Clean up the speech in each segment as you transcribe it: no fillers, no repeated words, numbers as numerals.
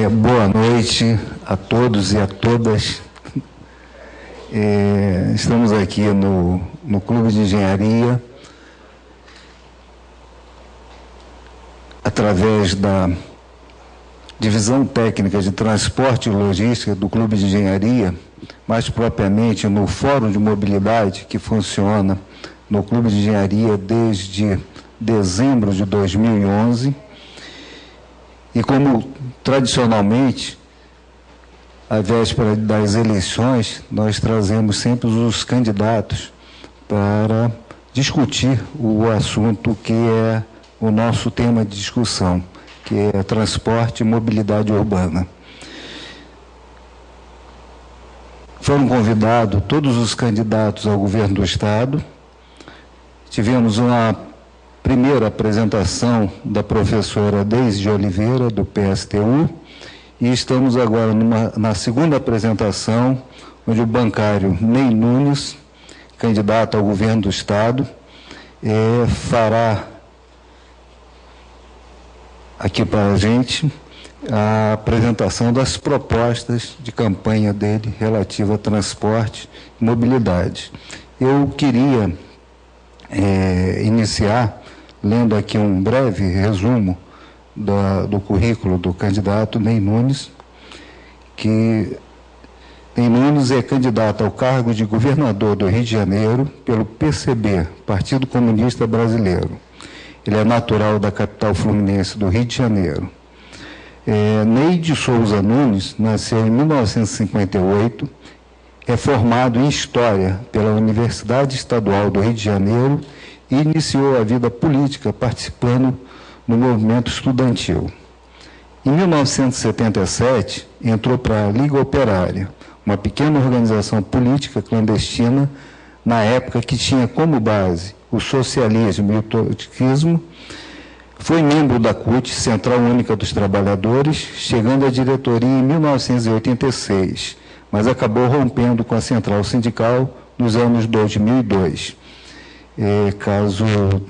Boa noite a todos e a todas. Estamos aqui no Clube de Engenharia, através da Divisão Técnica de Transporte e Logística do Clube de Engenharia, mais propriamente no Fórum de Mobilidade, que funciona no Clube de Engenharia desde dezembro de 2011. E como tradicionalmente, à véspera das eleições, nós trazemos sempre os candidatos para discutir o assunto que é o nosso tema de discussão, que é transporte e mobilidade urbana. Foram convidados todos os candidatos ao governo do Estado. Tivemos uma primeira apresentação da professora Deise de Oliveira, do PSTU, e estamos agora na segunda apresentação, onde o bancário Ney Nunes, candidato ao governo do Estado, fará aqui para a gente a apresentação das propostas de campanha dele relativa a transporte e mobilidade. Eu queria iniciar lendo aqui um breve resumo do currículo do candidato Ney Nunes, que Ney Nunes é candidato ao cargo de governador do Rio de Janeiro pelo PCB, Partido Comunista Brasileiro. Ele é natural da capital fluminense do Rio de Janeiro. Ney de Souza Nunes nasceu em 1958, é formado em História pela Universidade Estadual do Rio de Janeiro e iniciou a vida política participando no movimento estudantil. Em 1977, entrou para a Liga Operária, uma pequena organização política clandestina, na época que tinha como base o socialismo e o trotskismo. Foi membro da CUT, Central Única dos Trabalhadores, chegando à diretoria em 1986, mas acabou rompendo com a Central Sindical nos anos 2002. Caso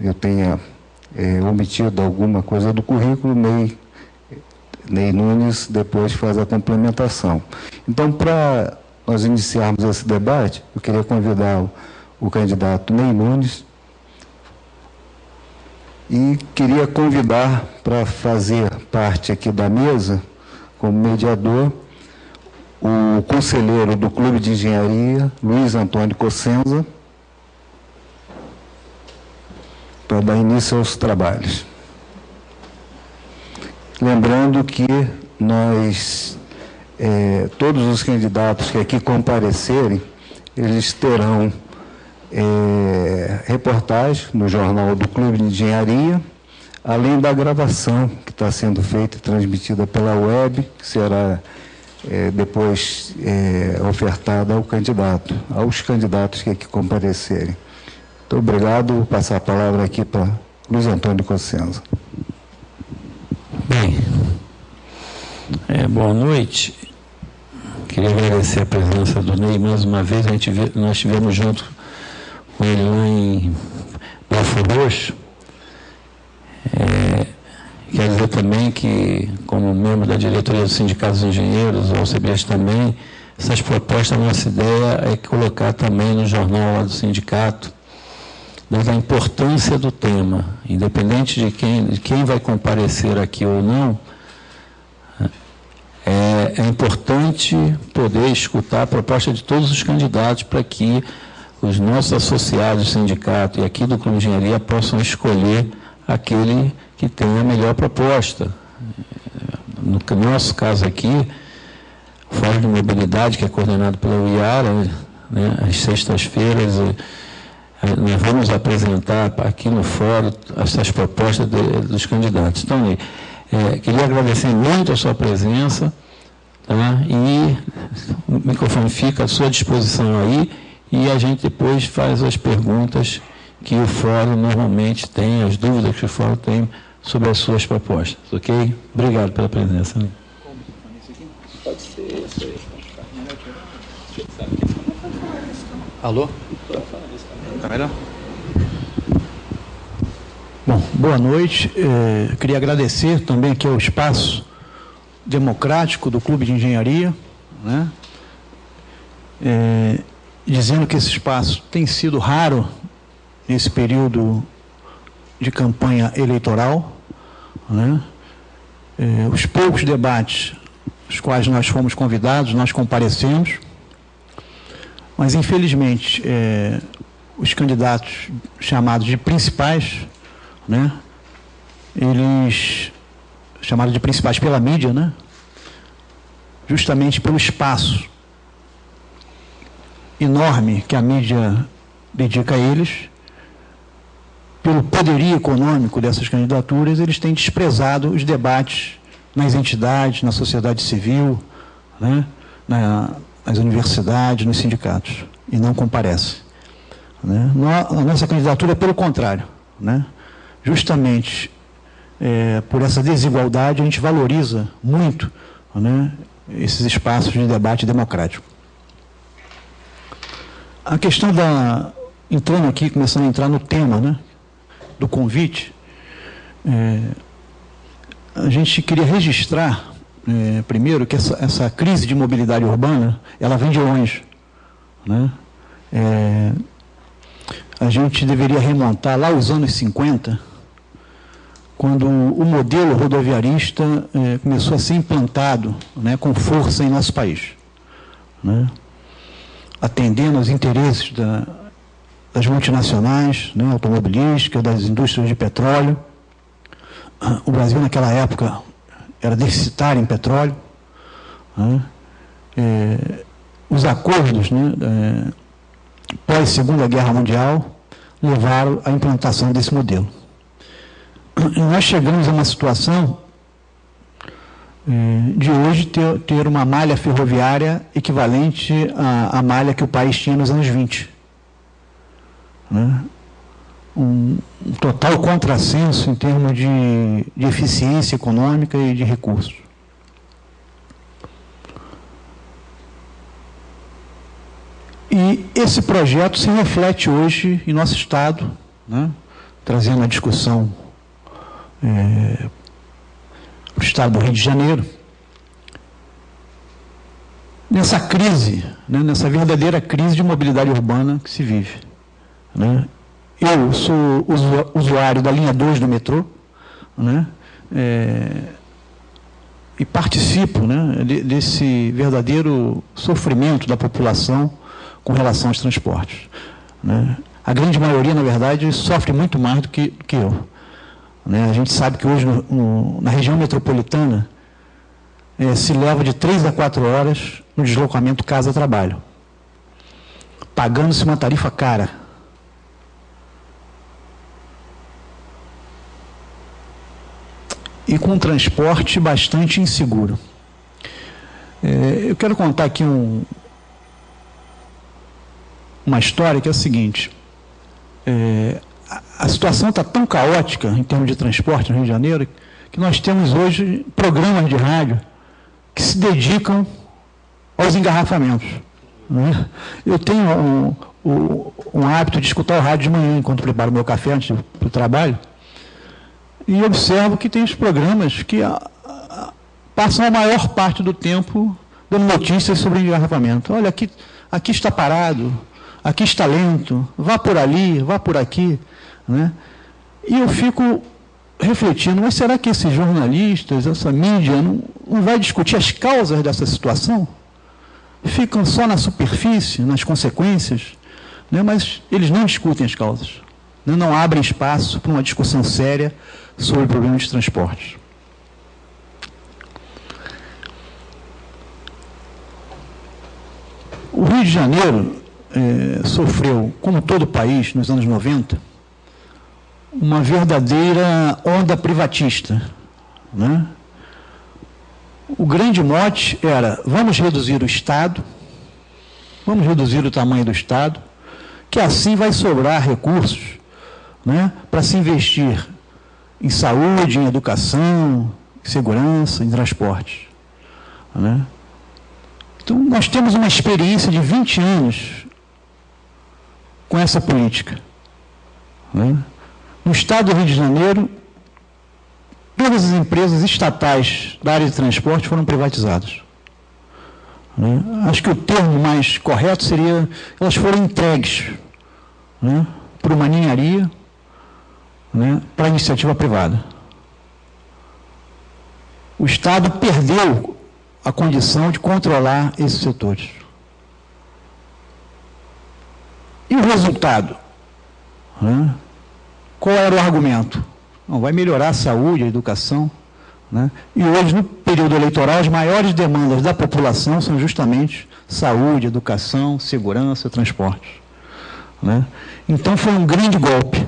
eu tenha omitido alguma coisa do currículo, Ney Nunes depois faz a complementação. Então, para nós iniciarmos esse debate, eu queria convidar o candidato Ney Nunes e queria convidar para fazer parte aqui da mesa, como mediador, o conselheiro do Clube de Engenharia, Luiz Antônio Cossenza, para dar início aos trabalhos. Lembrando que nós, todos os candidatos que aqui comparecerem, eles terão reportagem no jornal do Clube de Engenharia, além da gravação que está sendo feita e transmitida pela web, que será depois ofertada aos candidatos que aqui comparecerem. Muito obrigado. Vou passar a palavra aqui para Luiz Antônio Cossenza. Bem, boa noite. Queria agradecer a presença do Ney mais uma vez. Nós estivemos junto com ele lá em Belford Roxo. Quero dizer também que, como membro da diretoria do Sindicato dos Engenheiros, ou CBS também, essas propostas, a nossa ideia é colocar também no jornal lá do sindicato, da importância do tema, independente de quem vai comparecer aqui ou não. É importante poder escutar a proposta de todos os candidatos para que os nossos associados do sindicato e aqui do Clube de Engenharia possam escolher aquele que tem a melhor proposta. No nosso caso aqui, o Fórum de Mobilidade, que é coordenado pela UIARA, às sextas-feiras, nós vamos apresentar aqui no fórum essas propostas dos candidatos. Então, queria agradecer muito a sua presença, tá? E o microfone fica à sua disposição aí, e a gente depois faz as perguntas que o fórum normalmente tem, as dúvidas que o fórum tem sobre as suas propostas, ok? Obrigado pela presença. Pode ser isso aí. Alô? Está melhor? Bom, boa noite. Queria agradecer também aqui ao espaço democrático do Clube de Engenharia, né? Dizendo que esse espaço tem sido raro nesse período de campanha eleitoral, né? Os poucos debates os quais nós fomos convidados, nós comparecemos, mas infelizmente os candidatos chamados de principais, né? Eles chamados de principais pela mídia, né? Justamente pelo espaço enorme que a mídia dedica a eles, pelo poderio econômico dessas candidaturas, eles têm desprezado os debates nas entidades, na sociedade civil, né? Nas universidades, nos sindicatos, e não comparecem, né? A nossa candidatura é pelo contrário, né? Justamente por essa desigualdade, a gente valoriza muito, né, esses espaços de debate democrático. A questão entrando aqui, começando a entrar no tema, né, do convite, a gente queria registrar, primeiro, que essa crise de mobilidade urbana, ela vem de longe, né? A gente deveria remontar lá os anos 50, quando o modelo rodoviarista começou a ser implantado, né, com força em nosso país, né? Atendendo aos interesses das multinacionais, né, automobilísticas, das indústrias de petróleo. O Brasil, naquela época, era deficitário em petróleo, né? Os acordos, né, pós-Segunda Guerra Mundial levaram à implantação desse modelo. E nós chegamos a uma situação de hoje ter uma malha ferroviária equivalente à malha que o país tinha nos anos 20. Né? Um total contrassenso em termos de eficiência econômica e de recursos. E esse projeto se reflete hoje em nosso Estado, né? Trazendo a discussão para o Estado do Rio de Janeiro, nessa crise, né, nessa verdadeira crise de mobilidade urbana que se vive, né? Eu sou usuário da linha 2 do metrô, né, e participo, né, desse verdadeiro sofrimento da população com relação aos transportes, né? A grande maioria, na verdade, sofre muito mais do que eu. A gente sabe que hoje, na região metropolitana, se leva de 3 a 4 horas no deslocamento casa-trabalho, pagando-se uma tarifa cara. E com um transporte bastante inseguro. Eu quero contar aqui uma história que é a seguinte. A situação está tão caótica em termos de transporte no Rio de Janeiro que nós temos hoje programas de rádio que se dedicam aos engarrafamentos, né? Eu tenho um hábito de escutar o rádio de manhã enquanto preparo o meu café antes do trabalho, e observo que tem os programas que passam a maior parte do tempo dando notícias sobre engarrafamento. Olha, aqui está parado, aqui está lento, vá por ali, vá por aqui, né? E eu fico refletindo, mas será que esses jornalistas, essa mídia, não vai discutir as causas dessa situação? Ficam só na superfície, nas consequências, né? Mas eles não discutem as causas, né? Não abrem espaço para uma discussão séria sobre o problema de transportes. O Rio de Janeiro sofreu, como todo o país, nos anos 90, uma verdadeira onda privatista, né? O grande mote era: vamos reduzir o Estado, vamos reduzir o tamanho do Estado, que assim vai sobrar recursos, né, para se investir em saúde, em educação, em segurança, em transporte, né? Então, nós temos uma experiência de 20 anos com essa política, né? No Estado do Rio de Janeiro, todas as empresas estatais da área de transporte foram privatizadas. Né? Acho que o termo mais correto seria, elas foram entregues, né, por uma ninharia, né, para a iniciativa privada. O Estado perdeu a condição de controlar esses setores. E o resultado? Né? Qual era o argumento? Não, vai melhorar a saúde, a educação. Né? E hoje, no período eleitoral, as maiores demandas da população são justamente saúde, educação, segurança, transporte. Né? Então, foi um grande golpe.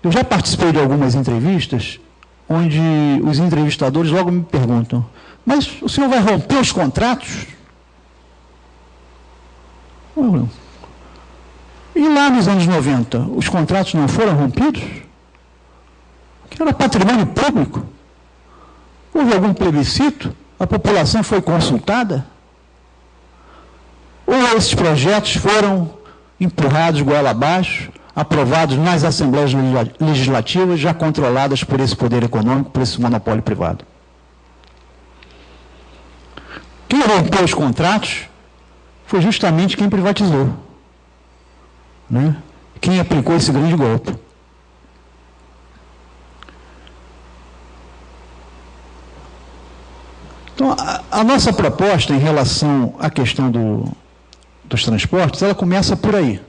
Eu já participei de algumas entrevistas onde os entrevistadores logo me perguntam: mas o senhor vai romper os contratos? E lá nos anos 90, os contratos não foram rompidos? Que era patrimônio público? Houve algum plebiscito? A população foi consultada? Ou esses projetos foram empurrados goela abaixo, aprovados nas assembleias legislativas, já controladas por esse poder econômico, por esse monopólio privado? Quem rompeu os contratos foi justamente quem privatizou, né? Quem aplicou esse grande golpe. Então, a nossa proposta em relação à questão dos transportes, ela começa por aí,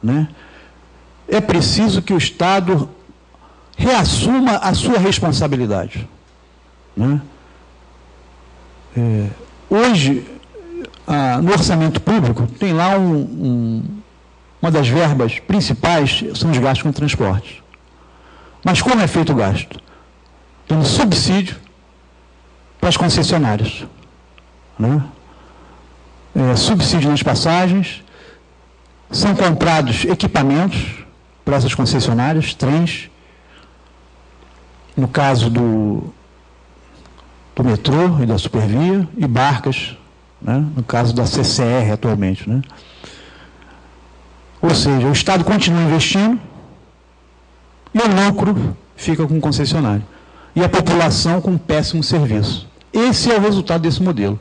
né? É preciso que o Estado reassuma a sua responsabilidade, né? Hoje, no orçamento público, tem lá uma das verbas principais, são os gastos com transporte. Mas como é feito o gasto? Dando subsídio para as concessionárias, né? Subsídio nas passagens, são comprados equipamentos para essas concessionárias, trens, no caso do metrô e da Supervia, e barcas, né, no caso da CCR atualmente, né? Ou seja, o Estado continua investindo e o lucro fica com o concessionário. E a população com um péssimo serviço. Esse é o resultado desse modelo.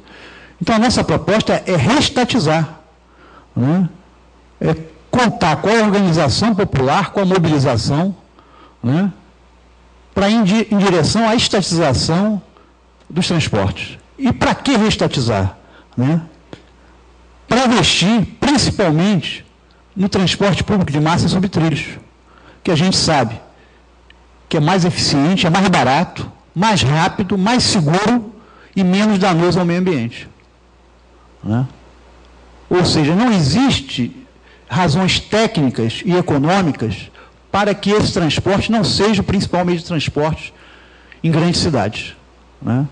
Então, a nossa proposta é reestatizar, né? É contar com a organização popular, com a mobilização, né, para ir em direção à estatização dos transportes. E para que reestatizar? Né? Para investir, principalmente, no transporte público de massa sobre trilhos, que a gente sabe que é mais eficiente, é mais barato, mais rápido, mais seguro e menos danoso ao meio ambiente. Né? Ou seja, não existe razões técnicas e econômicas para que esse transporte não seja o principal meio de transporte em grandes cidades. Né?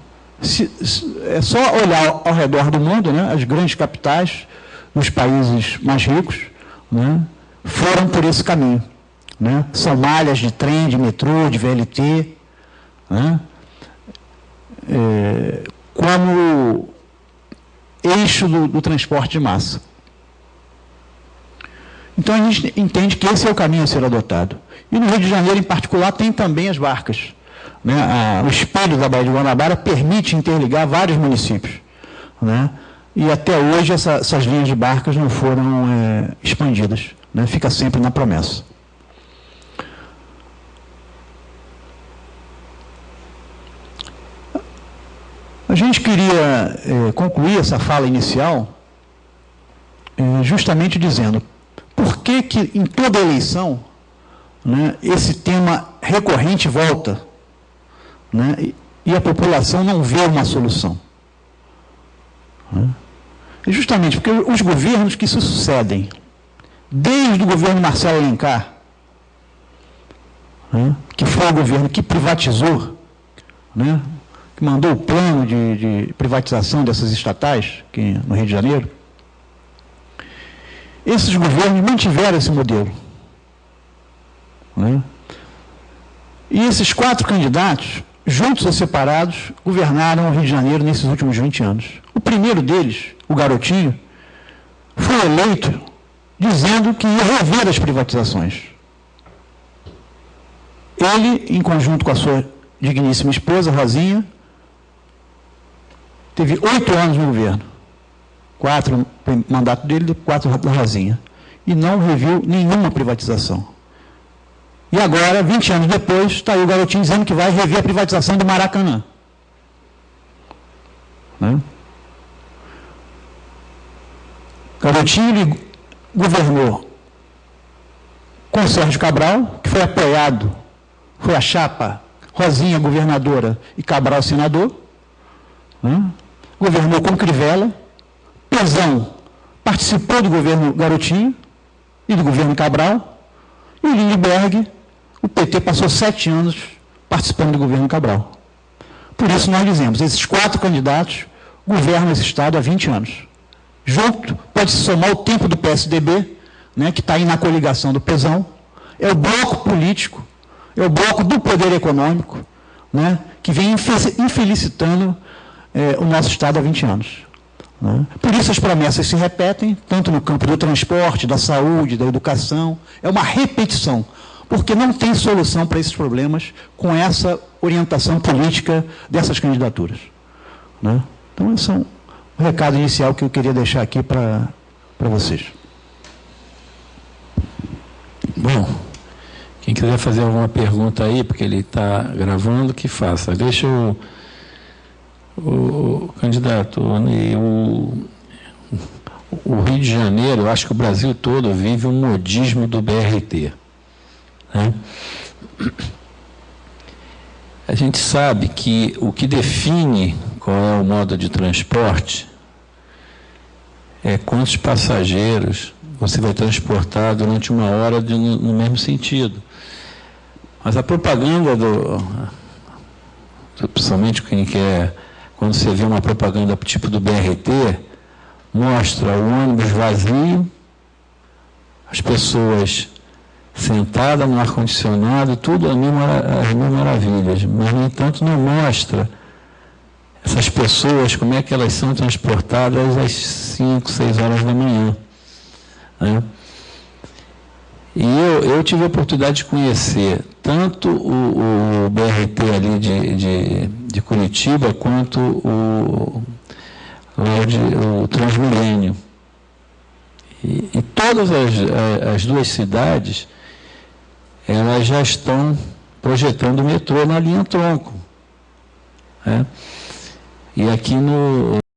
É só olhar ao redor do mundo, né? As grandes capitais dos países mais ricos, né, foram por esse caminho. Né? São malhas de trem, de metrô, de VLT, né, como eixo do transporte de massa. Então, a gente entende que esse é o caminho a ser adotado. E no Rio de Janeiro, em particular, tem também as barcas. Né? O espelho da Baía de Guanabara permite interligar vários municípios. Né? E até hoje essas linhas de barcas não foram expandidas. Né? Fica sempre na promessa. A gente queria concluir essa fala inicial justamente dizendo por que em toda eleição, né, esse tema recorrente volta, né, e a população não vê uma solução. Né? E justamente porque os governos que se sucedem, desde o governo Marcelo Alencar, né, que foi o governo que privatizou, né, que mandou o plano de privatização dessas estatais aqui no Rio de Janeiro, esses governos mantiveram esse modelo. Né? E esses 4 candidatos, juntos ou separados, governaram o Rio de Janeiro nesses últimos 20 anos. O primeiro deles, o Garotinho, foi eleito dizendo que ia rever as privatizações. Ele, em conjunto com a sua digníssima esposa, Rosinha, teve 8 anos no governo. 4 no mandato dele, 4 da Rosinha. E não reviu nenhuma privatização. E agora, 20 anos depois, está aí o garotinho dizendo que vai rever a privatização do Maracanã. Né? Garotinho ele governou com Sérgio Cabral, que foi apoiado, foi a chapa Rosinha governadora e Cabral senador. Né? Governou com Crivella, Pezão participou do governo Garotinho e do governo Cabral, e o Lindbergh, o PT passou 7 anos participando do governo Cabral. Por isso nós dizemos, esses 4 candidatos governam esse Estado há 20 anos. Junto, pode-se somar o tempo do PSDB, né, que está aí na coligação do Pezão, é o bloco político, é o bloco do poder econômico, né, que vem infelicitando o nosso Estado há 20 anos. Né? Por isso as promessas se repetem, tanto no campo do transporte, da saúde, da educação, é uma repetição, porque não tem solução para esses problemas com essa orientação política dessas candidaturas. Né? Então, esse é o recado inicial que eu queria deixar aqui para vocês. Bom, quem quiser fazer alguma pergunta aí, porque ele está gravando, que faça. Deixa o candidato, o Rio de Janeiro, eu acho que o Brasil todo vive um modismo do BRT. Né? A gente sabe que o que define qual é o modo de transporte é quantos passageiros você vai transportar durante uma hora no mesmo sentido. Mas a propaganda principalmente quando você vê uma propaganda tipo do BRT, mostra o ônibus vazio, as pessoas sentadas no ar-condicionado, tudo as mil maravilhas, mas, no entanto, não mostra essas pessoas, como é que elas são transportadas às 5, 6 horas da manhã. Né? E eu tive a oportunidade de conhecer tanto o BRT ali de Curitiba, quanto o Transmilênio. E todas as duas cidades, elas já estão projetando o metrô na linha tronco. Né? E aqui